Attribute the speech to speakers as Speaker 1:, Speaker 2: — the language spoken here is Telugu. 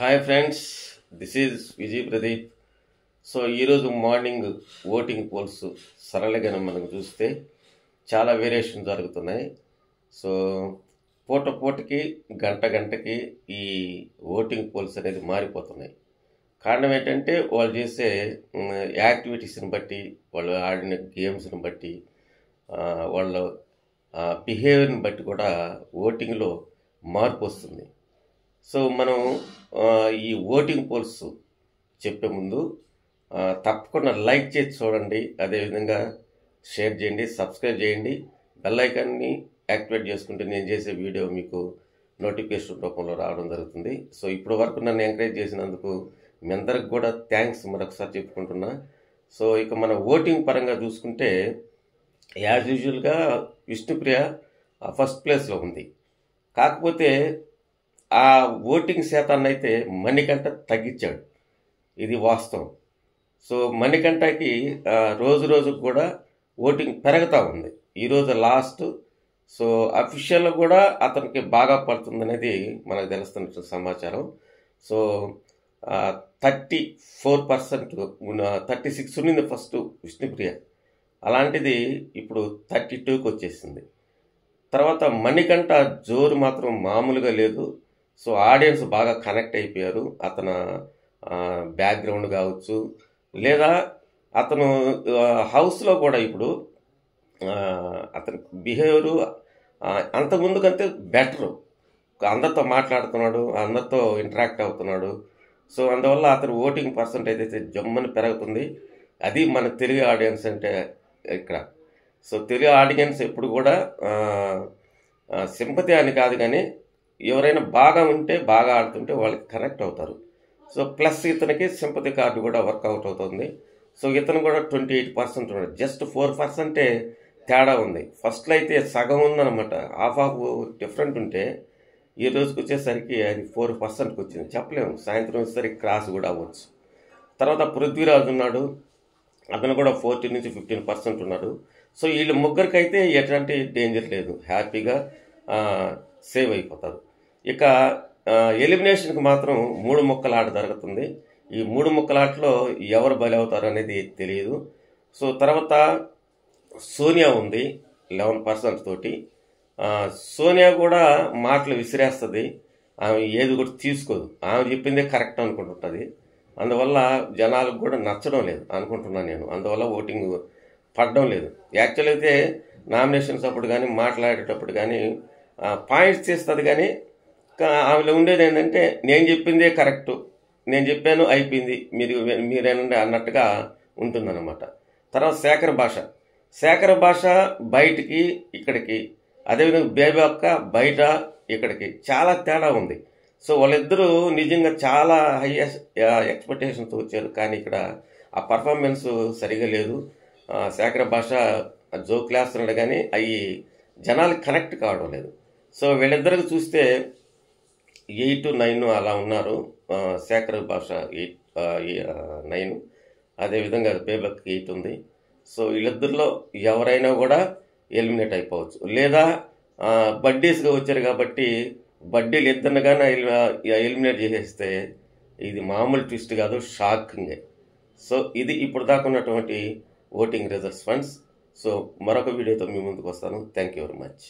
Speaker 1: Hi friends, this is Vijay Pradeep. So ఈరోజు మార్నింగ్ ఓటింగ్ పోల్స్ సరళగా మనకు చూస్తే చాలా వేరియేషన్ జరుగుతున్నాయి. సో పూటకి గంటకి ఈ ఓటింగ్ పోల్స్ అనేది మారిపోతున్నాయి. కారణం ఏంటంటే వాళ్ళు చేసే యాక్టివిటీస్ని బట్టి, వాళ్ళు ఆడిన గేమ్స్ని బట్టి, వాళ్ళ బిహేవియర్ని బట్టి కూడా ఓటింగ్లో మార్పు వస్తుంది. సో మనం ఈ ఓటింగ్ పోల్స్ చెప్పే ముందు తప్పకుండా లైక్ చేసి చూడండి, అదేవిధంగా షేర్ చేయండి, సబ్స్క్రైబ్ చేయండి, బెల్ ఐకాన్ని యాక్టివేట్ చేసుకుంటే నేను చేసే వీడియో మీకు నోటిఫికేషన్ రూపంలో రావడం జరుగుతుంది. సో ఇప్పటి వరకు నన్ను ఎంకరేజ్ చేసినందుకు మీ అందరికి కూడా థ్యాంక్స్ మరొకసారి చెప్పుకుంటున్నా. సో ఇక మన ఓటింగ్ పరంగా చూసుకుంటే యాజ్ యూజువల్గా విష్ణుప్రియ ఫస్ట్ ప్లేస్లో ఉంది. కాకపోతే ఆ ఓటింగ్ శాతాన్ని అయితే మణికంఠ తగ్గించాడు, ఇది వాస్తవం. సో మణికంఠకి రోజు కూడా ఓటింగ్ పెరుగుతూ ఉంది. ఈరోజు లాస్ట్. సో అఫీషియల్ కూడా అతనికి బాగా పడుతుందనేది మనకు తెలుస్తున్న సమాచారం. సో 34%, 36 ఉన్నింది ఫస్ట్ విష్ణుప్రియ, అలాంటిది ఇప్పుడు 32కి వచ్చేసింది. తర్వాత మణికంఠ జోరు మాత్రం మామూలుగా లేదు. సో ఆడియన్స్ బాగా కనెక్ట్ అయిపోయారు. అతను బ్యాక్గ్రౌండ్ కావచ్చు, లేదా అతను హౌస్లో కూడా ఇప్పుడు అతని బిహేవియరు అంతకుముందుకంటే బెటరు. అందరితో మాట్లాడుతున్నాడు, అందరితో ఇంటరాక్ట్ అవుతున్నాడు. సో అందువల్ల అతని ఓటింగ్ పర్సంటేజ్ అయితే జమ్మని పెరుగుతుంది. అది మన తెలుగు ఆడియన్స్ అంటే ఇక్కడ. సో తెలుగు ఆడియన్స్ ఎప్పుడు కూడా సింపతి అని కాదు, కానీ ఎవరైనా బాగా ఉంటే, బాగా ఆడుతుంటే వాళ్ళకి కనెక్ట్ అవుతారు. సో ప్లస్ ఇతనికి సింపతి కార్డు కూడా వర్కౌట్ అవుతుంది. సో ఇతను కూడా 28% ఉన్నాడు. జస్ట్ 4% తేడా ఉంది. ఫస్ట్లో అయితే సగం ఉందన్నమాట, హాఫ్ డిఫరెంట్ ఉంటే ఈ రోజుకి వచ్చేసరికి అది 4%కి వచ్చింది. చెప్పలేము, సాయంత్రం వచ్చేసరికి క్రాస్ కూడా అవ్వచ్చు. తర్వాత పృథ్వీరాజ్ ఉన్నాడు, అతను కూడా 14 నుంచి 15% ఉన్నాడు. సో వీళ్ళు ముగ్గురికైతే ఎటువంటి డేంజర్ లేదు, హ్యాపీగా సేవ్ అయిపోతారు. ఇక ఎలిమినేషన్కి మాత్రం 3 ముక్కల ఆట జరుగుతుంది. ఈ 3 ముక్కల ఆటలో ఎవరు బలి అవుతారు అనేది తెలియదు. సో తర్వాత సోనియా ఉంది 11% తోటి. సోనియా కూడా మాటలు విసిరేస్తుంది, ఆమె ఏది కూడా తీసుకోదు, ఆమె చెప్పిందే కరెక్ట్ అనుకుంటుంటుంది. అందువల్ల జనాలకు కూడా నచ్చడం లేదు అనుకుంటున్నాను నేను. అందువల్ల ఓటింగ్ పడడం లేదు. యాక్చువల్ అయితే నామినేషన్స్ అప్పుడు కానీ, మాట్లాడేటప్పుడు కానీ పాయింట్స్ చేస్తుంది, కానీ ఆమెలో ఉండేది ఏంటంటే నేను చెప్పిందే కరెక్టు, నేను చెప్పాను అయిపోయింది, మీరేనండి అన్నట్టుగా ఉంటుందన్నమాట. తర్వాత శేఖర్ భాష బయటికి ఇక్కడికి, అదేవిధంగా బేబీ అక్క బయట ఇక్కడికి చాలా తేడా ఉంది. సో వాళ్ళిద్దరూ నిజంగా చాలా హై ఎక్స్పెక్టేషన్తో వచ్చారు, కానీ ఇక్కడ ఆ పర్ఫార్మెన్స్ సరిగా లేదు. శేఖర్ భాష జోక్ వేస్తున్నాడు, కానీ అవి జనాలకి కనెక్ట్ కావడం లేదు. సో వీళ్ళిద్దరికి చూస్తే 8, 9 అలా ఉన్నారు. శేఖర్ భాష 9, అదేవిధంగా బేబక్ 8 ఉంది. సో వీళ్ళిద్దరిలో ఎవరైనా కూడా ఎలిమినేట్ అయిపోవచ్చు, లేదా బడ్డీస్గా వచ్చారు కాబట్టి బడ్డీలు ఇద్దరిని కానీ ఎలిమినేట్ చేసేస్తే ఇది మామూలు ట్విస్ట్ కాదు, షాకింగే. సో ఇది ఇప్పుడు దాకా ఉన్నటువంటి ఓటింగ్ రిజల్ట్స్ ఫ్రెండ్స్. సో మరొక వీడియోతో మీ ముందుకు వస్తాను. Thank you very much.